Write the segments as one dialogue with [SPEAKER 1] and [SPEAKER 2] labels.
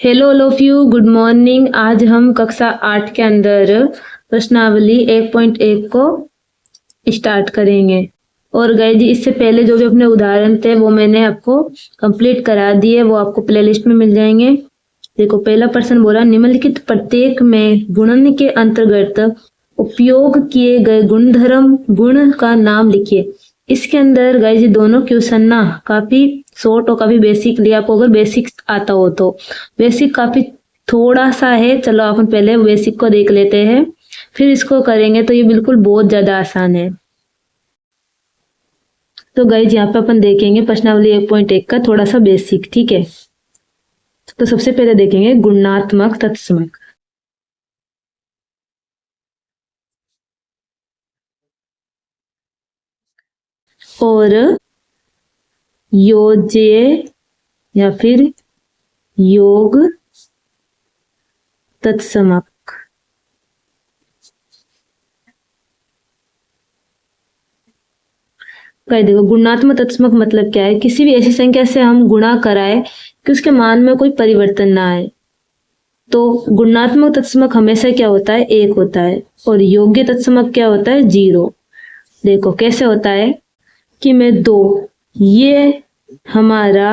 [SPEAKER 1] Hello all of you, good morning. आज हम कक्षा 8 के अंदर प्रश्नावली 1.1 को स्टार्ट करेंगे। और गाइस जी, इससे पहले जो भी अपने उदाहरण थे वो मैंने आपको कंप्लीट करा दिए, वो आपको प्लेलिस्ट में मिल जाएंगे। देखो, पहला प्रश्न बोला निम्नलिखित प्रत्येक में गुणन के अंतर्गत उपयोग किए गए गुणधर्म गुण का नाम लिखिए। इसके अंदर गाइस जी दोनों क्वेश्चन ना काफी शॉर्ट और काफी बेसिक लिया, आपको अगर बेसिक आता हो तो। बेसिक काफी थोड़ा सा है, चलो अपन पहले बेसिक को देख लेते हैं, फिर इसको करेंगे तो ये बिल्कुल बहुत ज्यादा आसान है। तो गाइज यहाँ पे अपन देखेंगे प्रश्नावली 1.1 का थोड़ा सा बेसिक, ठीक है। तो सबसे पहले देखेंगे गुणात्मक तत्समक। और योज्य या फिर योग तत्समक। देखो, गुणात्मक तत्समक मतलब क्या है? किसी भी ऐसी संख्या से हम गुणा कराए कि उसके मान में कोई परिवर्तन ना आए, तो गुणात्मक तत्समक हमेशा क्या होता है? 1 होता है। और योग्य तत्समक क्या होता है? 0। देखो कैसे होता है कि मैं 2, ये हमारा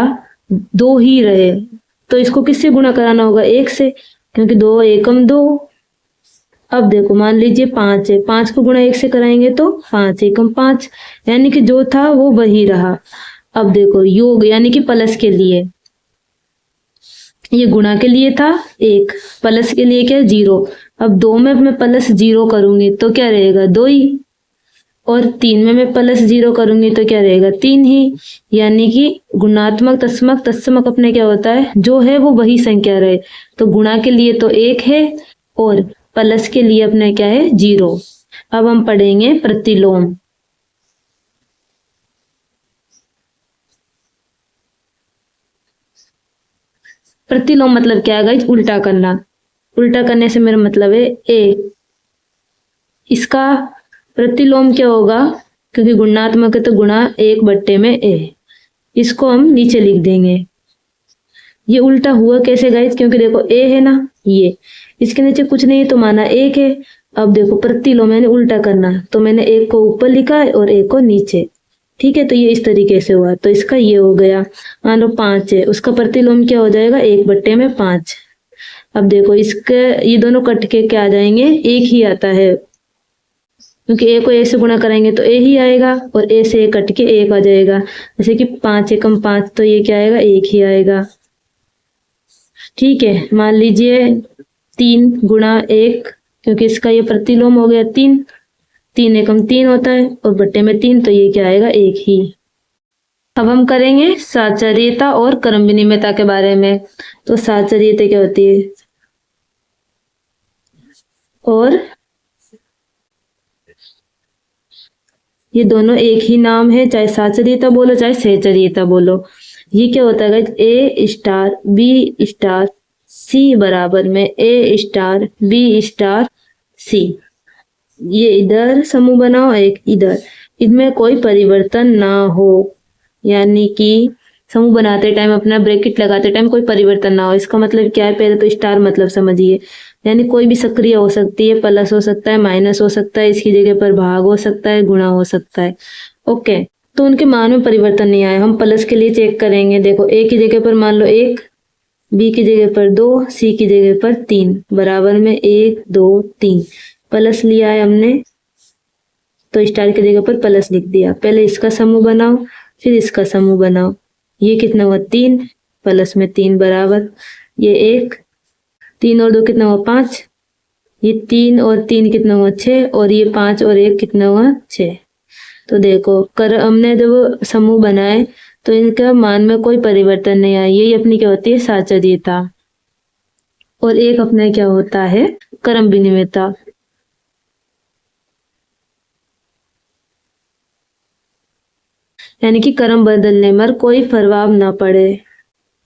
[SPEAKER 1] 2 ही रहे, तो इसको किससे गुणा कराना होगा? 1 से, क्योंकि 2 एकम 2। अब देखो, मान लीजिए 5 है, 5 को गुणा 1 से कराएंगे तो 5 एकम 5, यानी कि जो था वो वही रहा। अब देखो, योग यानी कि प्लस के लिए, ये गुणा के लिए था 1, प्लस के लिए क्या? 0। अब 2 में मैं प्लस 0 करूंगी तो क्या रहेगा? 2 ही। और 3 में मैं प्लस 0 करूंगी तो क्या रहेगा? 3 ही। यानी कि गुणात्मक तत्समक, तत्समक अपने क्या होता है? जो है वो वही संख्या रहे। तो गुणा के लिए तो 1 है और प्लस के लिए अपने क्या है? 0। अब हम पढ़ेंगे प्रतिलोम। प्रतिलोम मतलब क्या है गाइस? उल्टा करना। उल्टा करने से मेरा मतलब है ए। इसका प्रतिलोम क्या होगा? क्योंकि गुणात्मक है तो गुणा 1/ए। इसको हम नीचे लिख देंगे। ये उल्टा हुआ कैसे गाइस? क्योंकि देखो ए है ना, ये इसके नीचे कुछ नहीं तो माना 1 है। अब देखो, प्रतिलोम मैंने उल्टा करना, तो मैंने 1 को ऊपर लिखा है और 1 को नीचे, ठीक है। तो ये इस तरीके से हुआ, तो इसका ये हो गया। मान लो 5 है, उसका प्रतिलोम क्या हो जाएगा? 1/5। अब देखो, इसके ये दोनों कट के क्या आ जाएंगे? 1 ही आता है, क्योंकि ए को ए से गुणा कराएंगे तो ए ही आएगा, और ए से ए कट के 1 आ जाएगा। जैसे कि 5 एकम 5, तो ये क्या आएगा? 1 ही आएगा, ठीक है। मान लीजिए 3 गुणा 1, क्योंकि इसका ये प्रतिलोम हो गया 3, 3 एकम 3 होता है और बट्टे में 3, तो ये क्या आएगा? 1 ही। अब हम करेंगे साचर्यता और क्रम विनिमयता के बारे में। तो साचर्यता क्या होती है? और ये दोनों एक ही नाम है, चाहे साचर्यता बोलो चाहे सहचर्यता बोलो। ये क्या होता है? ए स्टार बी स्टार सी बराबर में ए स्टार बी स्टार सी। ये इधर समूह बनाओ, एक इधर, इनमें कोई परिवर्तन ना हो, यानी कि समूह बनाते टाइम, अपना ब्रैकेट लगाते टाइम कोई परिवर्तन ना हो। इसका मतलब क्या है? पहले तो स्टार मतलब समझिए, यानी कोई भी सक्रिय हो सकती है, प्लस हो सकता है, माइनस हो सकता है, इसकी जगह पर भाग हो सकता है, गुणा हो सकता है। ओके, तो उनके मान में परिवर्तन नहीं आया। हम प्लस के लिए चेक करेंगे। देखो, ए की जगह पर मान लो 1, बी की जगह पर 2, सी की जगह पर 3, बराबर में 1 2 3 प्लस लिया है हमने, तो स्टार की जगह पर प्लस लिख दिया। पहले इसका समूह बनाओ, फिर इसका समूह बनाओ। ये कितना हुआ? 3, प्लस में 3 बराबर, ये 1, 3 और 2 कितना हुआ? 5, ये 3 और 3 कितना हुआ? 6, और ये 5 और 1 कितना हुआ? 6। तो देखो, हमने जब समूह बनाए तो इनका मान में कोई परिवर्तन नहीं आया। यही अपनी क्या होती है? साचर्यता। और एक अपना क्या होता है? क्रम विनिमयता। यानी कि क्रम बदलने पर कोई प्रभाव ना पड़े।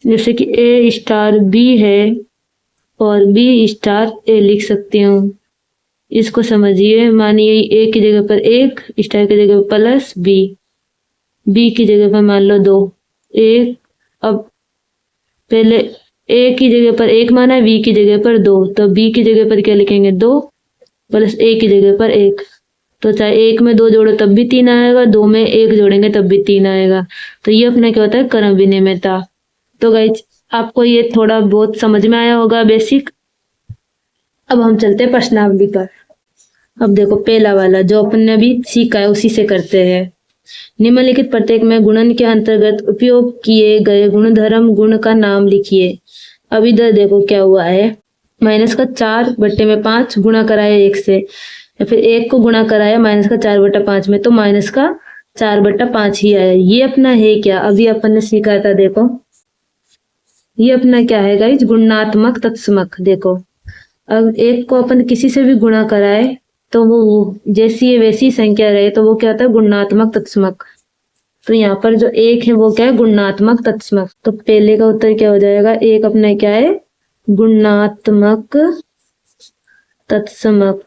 [SPEAKER 1] जैसे कि ए स्टार बी है और बी स्टार ए लिख सकती हूँ। इसको समझिए, मानिए ए की जगह पर 1, स्टार की जगह पर प्लस बी, बी की जगह पर मान लो 2, 1। अब पहले ए की जगह पर 1 माना है, बी की जगह पर 2, तो बी की जगह पर क्या लिखेंगे 2 प्लस ए की जगह पर 1। तो चाहे 1 में 2 जोड़ो तब भी 3 आएगा, 2 में 1 जोड़ेंगे तब भी 3 आएगा। तो ये अपना क्या होता है क्रम विनिमयता। तो गाइज आपको ये थोड़ा बहुत समझ में आया होगा बेसिक। अब हम चलते हैं प्रश्नावली पर। अब देखो पहला वाला जो अपन ने अभी सीखा है उसी से करते हैं। निम्नलिखित प्रत्येक में गुणन के अंतर्गत उपयोग किए गए गुणधर्म गुण का नाम लिखिए। अब इधर देखो क्या हुआ है, माइनस का 4/5 गुणा कराया 1 से, या फिर 1 को गुणा कराया माइनस का 4/5 में, तो माइनस का 4/5 ही आया। ये अपना है क्या, अभी अपन ने सीखा था देखो, ये अपना क्या है गाइज, गुणात्मक तत्समक। देखो अब 1 को अपन किसी से भी गुणा कराए तो वो जैसी है वैसी संख्या रहे तो वो क्या होता है गुणात्मक तत्समक। तो यहाँ पर जो 1 है वो क्या है गुणात्मक तत्समक। तो पहले का उत्तर क्या हो जाएगा, 1 अपना क्या है गुणात्मक तत्समक।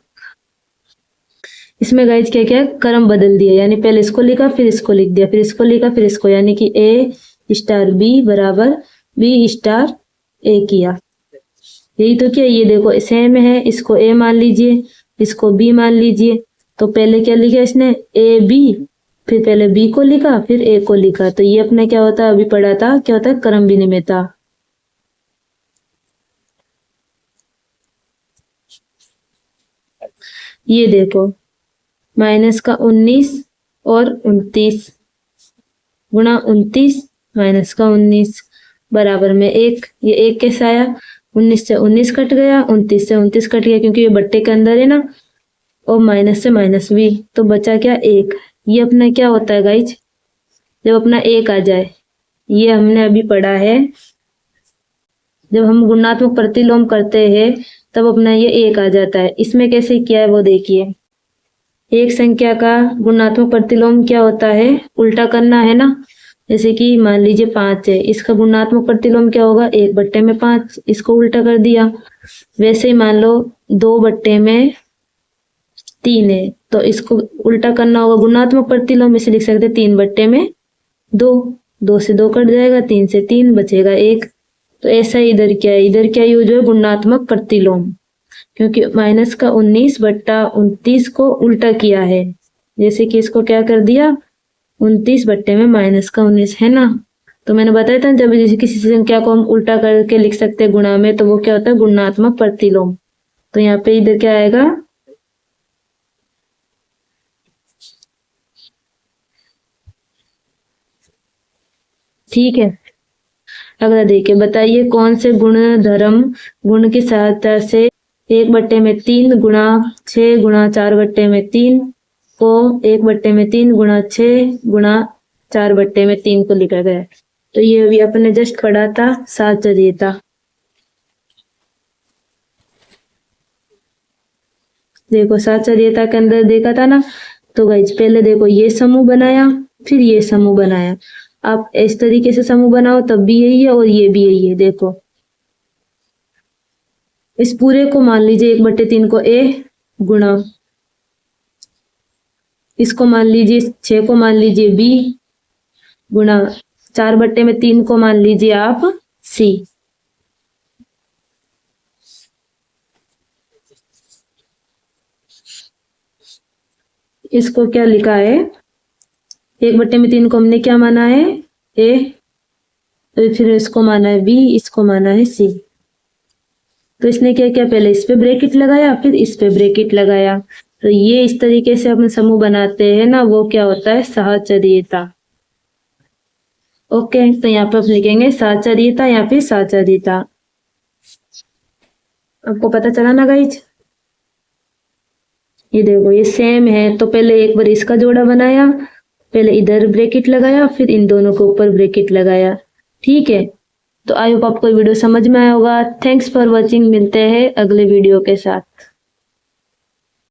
[SPEAKER 1] इसमें गाइज क्या क्या क्रम बदल दिया, यानी पहले इसको लिखा फिर इसको लिख दिया, फिर इसको लिखा फिर इसको, यानी कि A स्टार B बराबर B स्टार A किया। यही तो क्या, ये देखो सेम है, इसको A मान लीजिए इसको B मान लीजिए। तो पहले क्या लिखा इसने AB, फिर पहले B को लिखा फिर A को लिखा। तो ये अपना क्या होता है अभी पढ़ा था, क्या होता है क्रम विनिमयता। ये देखो माइनस का 19 और 29 गुणा 29 माइनस का 19 बराबर में 1। ये 1 कैसे आया, 19 से 19 कट गया, 29 से 29 कट गया क्योंकि ये बट्टे के अंदर है ना, और माइनस से माइनस भी, तो बचा क्या 1। ये अपना क्या होता है गाइज, जब अपना 1 आ जाए, ये हमने अभी पढ़ा है, जब हम गुणात्मक प्रतिलोम करते हैं तब अपना ये 1 आ जाता है। इसमें कैसे किया है वो देखिए, एक संख्या का गुणात्मक प्रतिलोम क्या होता है, उल्टा करना है ना। जैसे कि मान लीजिए 5 है, इसका गुणात्मक प्रतिलोम क्या होगा 1/5, इसको उल्टा कर दिया। वैसे ही मान लो 2/3 है, तो इसको उल्टा करना होगा गुणात्मक प्रतिलोम, इसे लिख सकते 3/2, 2 से 2 कट जाएगा, 3 से 3 बचेगा 1। तो ऐसा ही इधर क्या है, इधर क्या यूज है गुणात्मक प्रतिलोम, क्योंकि माइनस का 19/29 को उल्टा किया है। जैसे कि इसको क्या कर दिया 29 बट्टे में माइनस का 19 है ना। तो मैंने बताया था जब जैसे किसी संख्या को हम उल्टा करके लिख सकते हैं गुणा में, तो वो क्या होता है गुणात्मक प्रतिलोम। तो यहाँ पे इधर क्या आएगा, ठीक है। अगला देखिए, बताइए कौन से गुणधर्म गुण की सहायता से 1/3 गुणा 6 गुणा 4/3 को 1/3 गुणा 6 गुणा 4/3 को लिखा गया। तो ये अभी अपने जस्ट पढ़ा था साचर्यता। देखो साचर्यता के अंदर देखा था ना, तो गाइज पहले देखो ये समूह बनाया फिर ये समूह बनाया। आप इस तरीके से समूह बनाओ तब भी यही है और ये भी यही है। देखो इस पूरे को मान लीजिए 1/3 को A गुणा, इसको मान लीजिए 6 को मान लीजिए B गुणा 4/3 को मान लीजिए आप C। इसको क्या लिखा है, 1/3 को हमने क्या माना है A, तो फिर इसको माना है B, इसको माना है C। तो इसने क्या किया, पहले इस पे ब्रैकेट लगाया फिर इस पे ब्रैकेट लगाया। तो ये इस तरीके से अपन समूह बनाते हैं ना, वो क्या होता है साहचर्यता। ओके, तो यहाँ पे आप लिखेंगे साहचर्यता या फिर साहचर्यता। आपको पता चला ना गाइज। ये देखो ये सेम है, तो पहले एक बार इसका जोड़ा बनाया, पहले इधर ब्रैकेट लगाया फिर इन दोनों के ऊपर ब्रैकेट लगाया। ठीक है, तो आई होप आपको वीडियो समझ में आया होगा। थैंक्स फॉर वॉचिंग, मिलते हैं अगले वीडियो के साथ।